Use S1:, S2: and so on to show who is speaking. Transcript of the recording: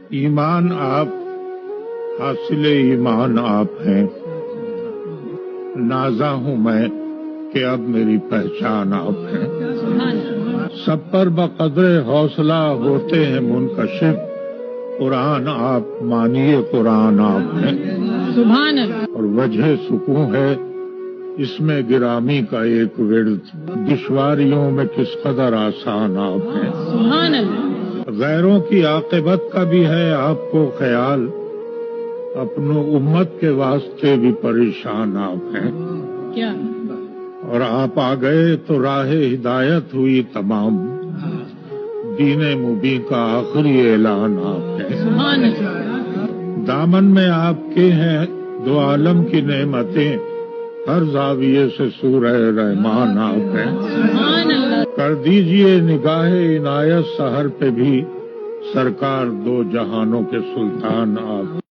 S1: ایمان آپ، حاصل ایمان آپ ہیں، نازا ہوں میں کہ اب میری پہچان آپ ہیں۔ سب پر بقدر حوصلہ ہوتے ہیں منکشف، قرآن آپ مانیے قرآن آپ ہیں۔
S2: سبحان اللہ۔
S1: اور وجہ سکون ہے اس میں گرامی کا ایک ورد، دشواریوں میں کس قدر آسان آپ ہیں۔
S2: سبحان اللہ۔
S1: غیروں کی عاقبت کا بھی ہے آپ کو خیال، اپنوں امت کے واسطے بھی پریشان آپ ہیں۔
S2: کیا
S1: اور آپ آ گئے تو راہ ہدایت ہوئی تمام، دین مبین کا آخری اعلان آپ ہیں۔
S2: سبحان اللہ۔
S1: دامن میں آپ کے ہیں دو عالم کی نعمتیں، ہر زاویے سے سورہ رحمان آپ ہیں۔
S2: سبحان اللہ۔
S1: کر دیجئے نگاہ عنایت سحر پہ بھی، سرکار دو جہانوں کے سلطان آپ